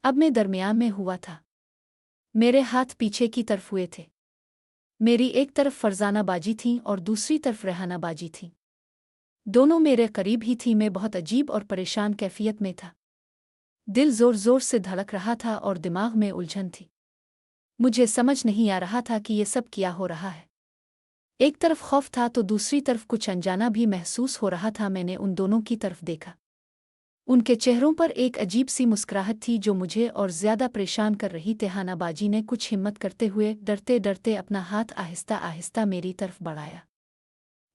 अब मैं दरमियान में हुआ था। मेरे हाथ पीछे की तरफ हुए थे। मेरी एक तरफ फरजाना बाजी थी और दूसरी तरफ रेहाना बाजी थी। दोनों मेरे करीब ही थी। मैं बहुत अजीब और परेशान कैफियत में था। दिल जोर जोर से धड़क रहा था और दिमाग में उलझन थी। मुझे समझ नहीं आ रहा था कि ये सब क्या हो रहा है। एक तरफ खौफ था तो दूसरी तरफ कुछ अनजाना भी महसूस हो रहा था। मैंने उन दोनों की तरफ देखा। उनके चेहरों पर एक अजीब सी मुस्कुराहट थी जो मुझे और ज्यादा परेशान कर रही। रेहाना बाजी ने कुछ हिम्मत करते हुए डरते डरते अपना हाथ आहिस्ता आहिस्ता मेरी तरफ बढ़ाया।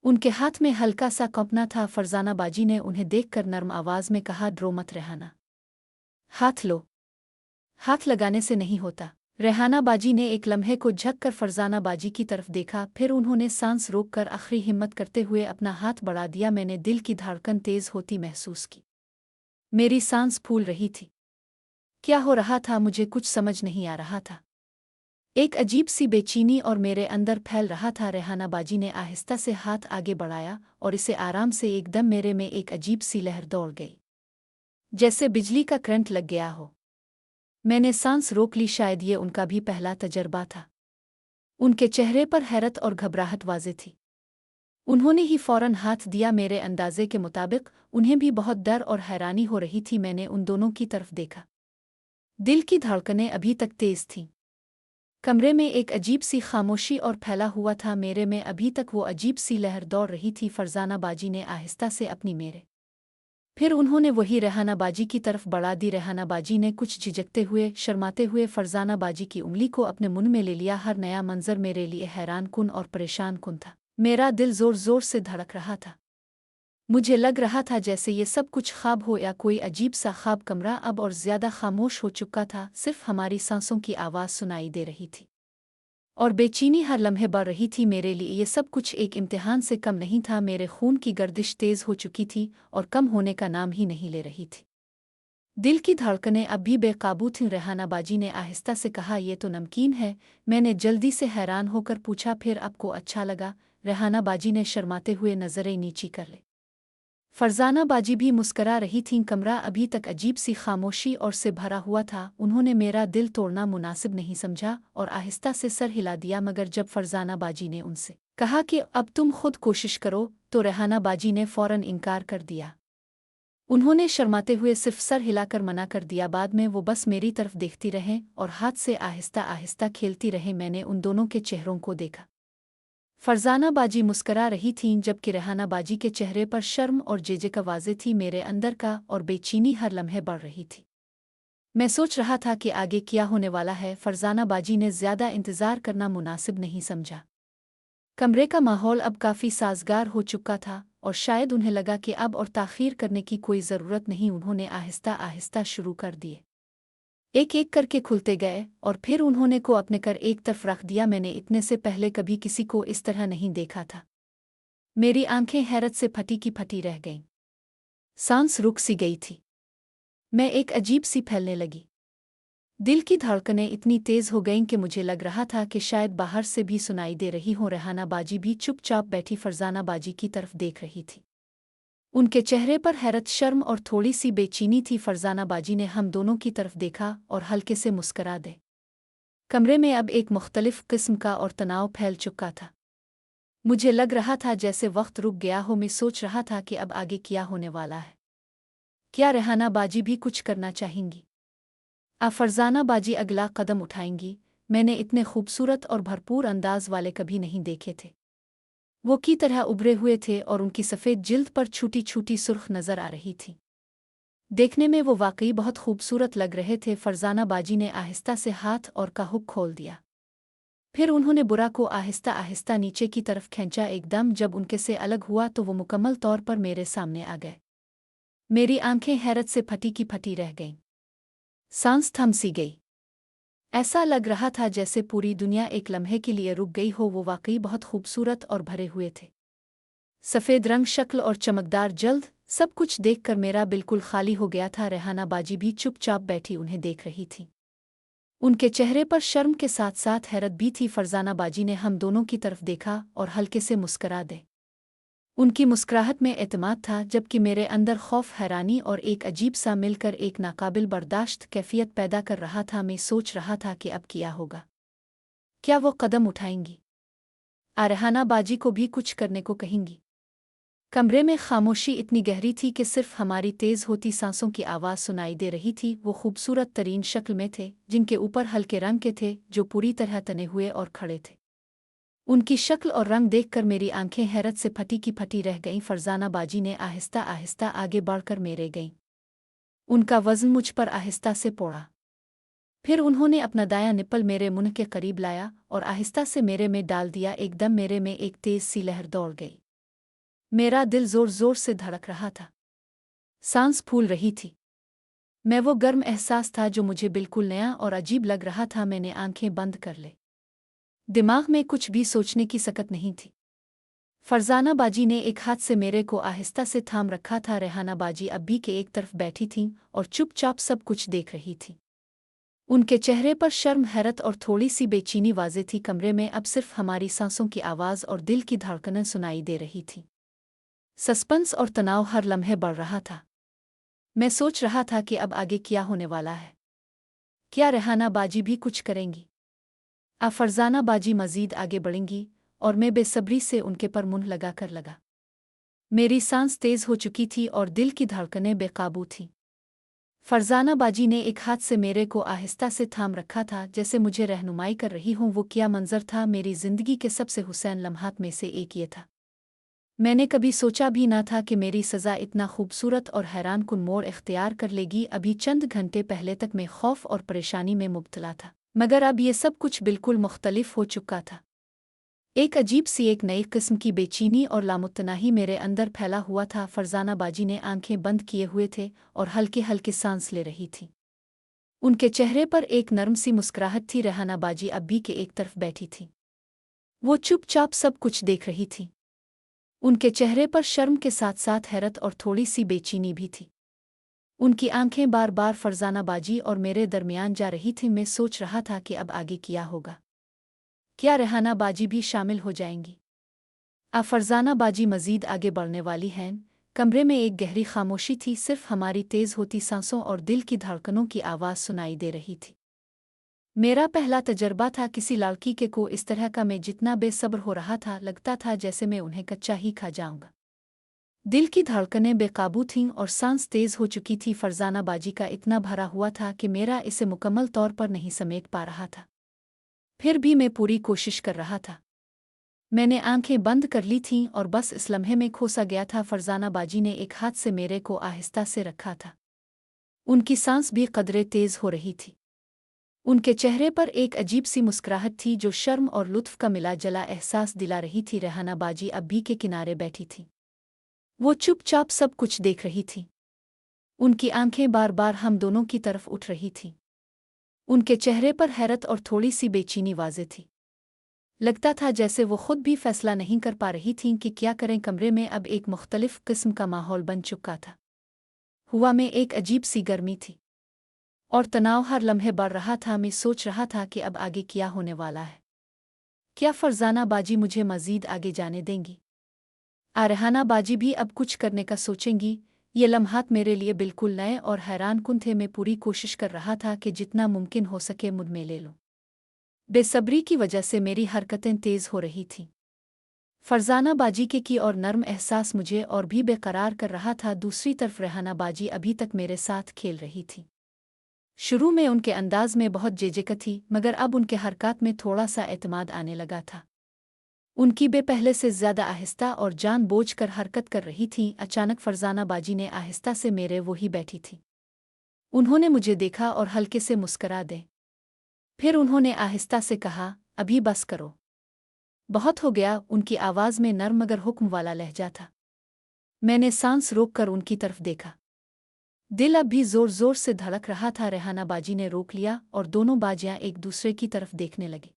उनके हाथ में हल्का सा कंपना था। फरजाना बाजी ने उन्हें देखकर नर्म आवाज में कहा, डरो मत रेहाना, हाथ लो। हाथ लगाने से नहीं होता। रेहाना बाजी ने एक लम्हे को झककर फरजाना बाजी की तरफ देखा, फिर उन्होंने सांस रोककर आखिरी हिम्मत करते हुए अपना हाथ बढ़ा दिया। मैंने दिल की धड़कन तेज होती महसूस की। मेरी सांस फूल रही थी। क्या हो रहा था मुझे कुछ समझ नहीं आ रहा था। एक अजीब सी बेचैनी और मेरे अंदर फैल रहा था। रेहाना बाजी ने आहिस्ता से हाथ आगे बढ़ाया और इसे आराम से एकदम मेरे में एक अजीब सी लहर दौड़ गई, जैसे बिजली का करंट लग गया हो। मैंने सांस रोक ली। शायद ये उनका भी पहला तजर्बा था। उनके चेहरे पर हैरत और घबराहट वाज़ेह थी। उन्होंने ही फौरन हाथ दिया। मेरे अंदाजे के मुताबिक उन्हें भी बहुत डर और हैरानी हो रही थी। मैंने उन दोनों की तरफ देखा। दिल की धड़कनें अभी तक तेज थीं। कमरे में एक अजीब सी खामोशी और फैला हुआ था। मेरे में अभी तक वो अजीब सी लहर दौड़ रही थी। फरजाना बाजी ने आहिस्ता से अपनी मेरे फिर उन्होंने वही रेहाना बाजी की तरफ बढ़ा दी। रेहाना बाजी ने कुछ झिझकते हुए शर्माते हुए फरजाना बाजी की उंगली को अपने मुंह में ले लिया। हर नया मंजर मेरे लिए हैरान कुन और परेशान कुन था। मेरा दिल जोर जोर से धड़क रहा था। मुझे लग रहा था जैसे ये सब कुछ ख्वाब हो या कोई अजीब सा ख्वाब। कमरा अब और ज्यादा खामोश हो चुका था। सिर्फ हमारी सांसों की आवाज़ सुनाई दे रही थी और बेचैनी हर लम्हे बढ़ रही थी। मेरे लिए ये सब कुछ एक इम्तिहान से कम नहीं था। मेरे खून की गर्दिश तेज हो चुकी थी और कम होने का नाम ही नहीं ले रही थी। दिल की धड़कनें अब भी बेकाबू थीं। रेहाना बाजी ने आहिस्ता से कहा, ये तो नमकीन है। मैंने जल्दी से हैरान होकर पूछा, फिर आपको अच्छा लगा? रेहाना बाजी ने शर्माते हुए नजरें नीची कर ली। फरजाना बाजी भी मुस्करा रही थीं। कमरा अभी तक अजीब सी खामोशी और से भरा हुआ था। उन्होंने मेरा दिल तोड़ना मुनासिब नहीं समझा और आहिस्ता से सर हिला दिया। मगर जब फरजाना बाजी ने उनसे कहा कि अब तुम खुद कोशिश करो, तो रेहाना बाजी ने फौरन इनकार कर दिया। उन्होंने शर्माते हुए सिर्फ सर हिलाकर मना कर दिया। बाद में वो बस मेरी तरफ देखती रहें और हाथ से आहिस्ता आहिस्ता खेलती रहें। मैंने उन दोनों के चेहरों को देखा। फरजाना बाजी मुस्करा रही थीं जबकि रेहाना बाजी के चेहरे पर शर्म और झिझक वाज़ेह थी। मेरे अंदर का और बेचैनी हर लम्हे बढ़ रही थी। मैं सोच रहा था कि आगे क्या होने वाला है। फरजाना बाजी ने ज्यादा इंतजार करना मुनासिब नहीं समझा। कमरे का माहौल अब काफी साजगार हो चुका था और शायद उन्हें लगा कि अब और ताख़ीर करने की कोई ज़रूरत नहीं। उन्होंने आहिस्ता आहिस्ता शुरू कर दिए। एक एक करके खुलते गए और फिर उन्होंने को अपने कर एक तरफ रख दिया। मैंने इतने से पहले कभी किसी को इस तरह नहीं देखा था। मेरी आंखें हैरत से फटी की फटी रह गईं। सांस रुक सी गई थी। मैं एक अजीब सी फैलने लगी। दिल की धड़कनें इतनी तेज हो गईं कि मुझे लग रहा था कि शायद बाहर से भी सुनाई दे रही हो। रेहाना बाजी भी चुपचाप बैठी फरजाना बाजी की तरफ देख रही थी। उनके चेहरे पर हैरत, शर्म और थोड़ी सी बेचैनी थी। फरजाना बाजी ने हम दोनों की तरफ देखा और हल्के से मुस्करा दे। कमरे में अब एक मुख्तलिफ किस्म का और तनाव फैल चुका था। मुझे लग रहा था जैसे वक्त रुक गया हो। मैं सोच रहा था कि अब आगे क्या होने वाला है। क्या रेहाना बाजी भी कुछ करना चाहेंगी? फरजाना बाजी अगला कदम उठाएंगी? मैंने इतने खूबसूरत और भरपूर अंदाज वाले कभी नहीं देखे थे। वो की तरह उभरे हुए थे और उनकी सफ़ेद जिल्द पर छोटी छोटी सुर्ख नज़र आ रही थी। देखने में वो वाकई बहुत खूबसूरत लग रहे थे। फरजाना बाजी ने आहिस्ता से हाथ और का हुक खोल दिया। फिर उन्होंने बुरा को आहिस्ता आहिस्ता नीचे की तरफ खींचा। एकदम जब उनके से अलग हुआ तो वो मुकम्मल तौर पर मेरे सामने आ गए। मेरी आंखें हैरत से फटी की फटी रह गईं। सांस थम सी गई। ऐसा लग रहा था जैसे पूरी दुनिया एक लम्हे के लिए रुक गई हो। वो वाकई बहुत खूबसूरत और भरे हुए थे। सफ़ेद रंग, शक्ल और चमकदार जल्द, सब कुछ देखकर मेरा बिल्कुल खाली हो गया था। रेहाना बाजी भी चुपचाप बैठी उन्हें देख रही थी। उनके चेहरे पर शर्म के साथ साथ हैरत भी थी। फरजाना बाजी ने हम दोनों की तरफ देखा और हल्के से मुस्करा दे। उनकी मुस्कुराहट में एतमाद था, जबकि मेरे अंदर खौफ, हैरानी और एक अजीब सा मिलकर एक नाकाबिल बर्दाश्त कैफियत पैदा कर रहा था। मैं सोच रहा था कि अब क्या होगा। क्या वो कदम उठाएंगी? रेहाना बाजी को भी कुछ करने को कहेंगी? कमरे में खामोशी इतनी गहरी थी कि सिर्फ हमारी तेज होती सांसों की आवाज़ सुनाई दे रही थी। वो खूबसूरत तरीन शक्ल में थे, जिनके ऊपर हल्के रंग के थे, जो पूरी तरह तने हुए और खड़े थे। उनकी शक्ल और रंग देखकर मेरी आंखें हैरत से फटी की फटी रह गईं। फरजाना बाजी ने आहिस्ता आहिस्ता आगे बढ़कर मेरे गईं। उनका वज़न मुझ पर आहिस्ता से पड़ा। फिर उन्होंने अपना दायां निप्पल मेरे मुंह के करीब लाया और आहिस्ता से मेरे में डाल दिया। एकदम मेरे में एक तेज सी लहर दौड़ गई। मेरा दिल जोर जोर से धड़क रहा था, सांस फूल रही थी। मैं वो गर्म एहसास था जो मुझे बिल्कुल नया और अजीब लग रहा था। मैंने आंखें बंद कर ली। दिमाग में कुछ भी सोचने की सकत नहीं थी। फरजाना बाजी ने एक हाथ से मेरे को आहिस्ता से थाम रखा था। रेहाना बाजी अब भी के एक तरफ बैठी थीं और चुपचाप सब कुछ देख रही थी। उनके चेहरे पर शर्म, हैरत और थोड़ी सी बेचैनी वाज़े थी। कमरे में अब सिर्फ हमारी सांसों की आवाज़ और दिल की धड़कनें सुनाई दे रही थी। सस्पेंस और तनाव हर लम्हे बढ़ रहा था। मैं सोच रहा था कि अब आगे क्या होने वाला है। क्या रेहाना बाजी भी कुछ करेंगी? फरजाना बाजी मजीद आगे बढ़ेंगी? और मैं बेसब्री से उनके पर मुंह लगाकर लगा। मेरी सांस तेज हो चुकी थी और दिल की धड़कनें बेकाबू थीं। फरजाना बाजी ने एक हाथ से मेरे को आहिस्ता से थाम रखा था, जैसे मुझे रहनुमाई कर रही हूँ। वो क्या मंजर था! मेरी जिंदगी के सबसे हुसैन लम्हात में से एक ये था। मैंने कभी सोचा भी ना था कि मेरी सज़ा इतना खूबसूरत और हैरान कुन मोड़ इख्तियार कर लेगी। अभी चंद घंटे पहले तक मैं खौफ और परेशानी में मुब्तला था, मगर अब ये सब कुछ बिल्कुल मुख्तलिफ हो चुका था। एक अजीब सी, एक नई किस्म की बेचैनी और लामुतनाही मेरे अंदर फैला हुआ था। फरजाना बाजी ने आंखें बंद किए हुए थे और हल्के हल्के सांस ले रही थी। उनके चेहरे पर एक नरम सी मुस्कुराहट थी। रेहाना बाजी अब भी के एक तरफ बैठी थी। वो चुपचाप सब कुछ देख रही थी। उनके चेहरे पर शर्म के साथ साथ हैरत और थोड़ी सी बेचैनी भी थी। उनकी आंखें बार बार फरजाना बाजी और मेरे दरमियान जा रही थी। मैं सोच रहा था कि अब आगे क्या होगा। क्या रेहाना बाजी भी शामिल हो जाएंगी? फरजाना बाजी मजीद आगे बढ़ने वाली हैं। कमरे में एक गहरी खामोशी थी। सिर्फ हमारी तेज होती सांसों और दिल की धड़कनों की आवाज़ सुनाई दे रही थी। मेरा पहला तजर्बा था किसी लड़की के को इस तरह का। मैं जितना बेसब्र हो रहा था, लगता था जैसे मैं उन्हें कच्चा ही खा जाऊंगा। दिल की धड़कनें बेकाबू थीं और सांस तेज हो चुकी थी। फरजाना बाजी का इतना भरा हुआ था कि मेरा इसे मुकम्मल तौर पर नहीं समेट पा रहा था। फिर भी मैं पूरी कोशिश कर रहा था। मैंने आंखें बंद कर ली थीं और बस इस लम्हे में खोसा गया था। फरजाना बाजी ने एक हाथ से मेरे को आहिस्ता से रखा था। उनकी सांस भी कदरे तेज हो रही थी। उनके चेहरे पर एक अजीब सी मुस्कुराहट थी जो शर्म और लुत्फ का मिला जला एहसास दिला रही थी। रेहाना बाजी अब भी के किनारे बैठी थी। वो चुपचाप सब कुछ देख रही थी। उनकी आंखें बार बार हम दोनों की तरफ उठ रही थीं। उनके चेहरे पर हैरत और थोड़ी सी बेचैनी वाज़े थी। लगता था जैसे वो खुद भी फैसला नहीं कर पा रही थीं कि क्या करें। कमरे में अब एक मुख्तलिफ किस्म का माहौल बन चुका था। हवा में एक अजीब सी गर्मी थी और तनाव हर लम्हे बढ़ रहा था। मैं सोच रहा था कि अब आगे क्या होने वाला है। क्या फरजाना बाजी मुझे मजीद आगे जाने देंगी? रेहाना बाजी भी अब कुछ करने का सोचेंगी? ये लम्हात मेरे लिए बिल्कुल नए और हैरान कुन थे। मैं पूरी कोशिश कर रहा था कि जितना मुमकिन हो सके मुझ में ले लूं। बेसब्री की वजह से मेरी हरकतें तेज हो रही थीं। फरजाना बाजी के की और नर्म एहसास मुझे और भी बेकरार कर रहा था। दूसरी तरफ रेहाना बाजी अभी तक मेरे साथ खेल रही थी। शुरू में उनके अंदाज में बहुत जेजेक थी, मगर अब उनके हरकत में थोड़ा सा एतमाद आने लगा था। उनकी बे पहले से ज्यादा आहिस्ता और जानबूझ कर हरकत कर रही थीं। अचानक फरजाना बाजी ने आहिस्ता से मेरे वो ही बैठी थी। उन्होंने मुझे देखा और हल्के से मुस्करा दे। फिर उन्होंने आहिस्ता से कहा, अभी बस करो, बहुत हो गया। उनकी आवाज़ में नर्म मगर हुक्म वाला लहजा था। मैंने सांस रोक कर उनकी तरफ देखा। दिल अब भी जोर जोर से धड़क रहा था। रेहाना बाजी ने रोक लिया और दोनों बाजियां एक दूसरे की तरफ देखने लगी।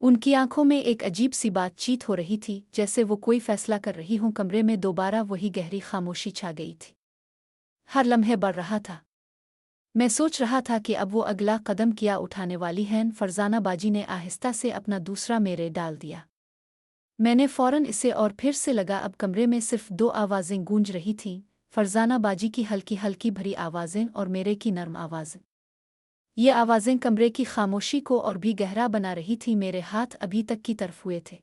उनकी आंखों में एक अजीब सी बातचीत हो रही थी, जैसे वो कोई फैसला कर रही हूं। कमरे में दोबारा वही गहरी खामोशी छा गई थी। हर लम्हे बढ़ रहा था। मैं सोच रहा था कि अब वो अगला कदम क्या उठाने वाली हैं। फरजाना बाजी ने आहिस्ता से अपना दूसरा मेरे डाल दिया। मैंने फ़ौरन इसे और फिर से लगा। अब कमरे में सिर्फ दो आवाज़ें गूंज रही थीं, फरजाना बाजी की हल्की हल्की भरी आवाज़ें और मेरे की नर्म आवाज़। ये आवाज़ें कमरे की खामोशी को और भी गहरा बना रही थीं। मेरे हाथ अभी तक की तरफ हुए थे,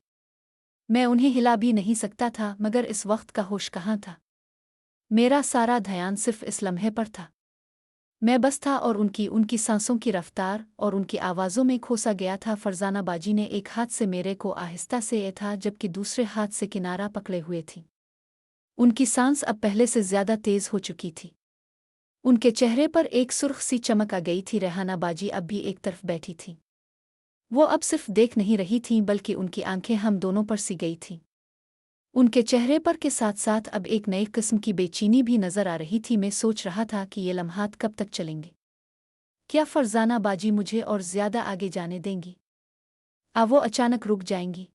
मैं उन्हें हिला भी नहीं सकता था, मगर इस वक्त का होश कहाँ था। मेरा सारा ध्यान सिर्फ इस लम्हे पर था। मैं बस था और उनकी उनकी सांसों की रफ्तार और उनकी आवाज़ों में खोसा गया था। फरजाना बाजी ने एक हाथ से मेरे को आहिस्ता से ये था, जबकि दूसरे हाथ से किनारा पकड़े हुए थी। उनकी सांस अब पहले से ज्यादा तेज हो चुकी थी। उनके चेहरे पर एक सुर्ख सी चमक आ गई थी। रेहाना बाजी अब भी एक तरफ बैठी थी। वो अब सिर्फ देख नहीं रही थीं, बल्कि उनकी आंखें हम दोनों पर सी गई थीं। उनके चेहरे पर के साथ साथ अब एक नई किस्म की बेचैनी भी नजर आ रही थी। मैं सोच रहा था कि ये लम्हात कब तक चलेंगे। क्या फरजाना बाजी मुझे और ज्यादा आगे जाने देंगी? वो अचानक रुक जाएंगी?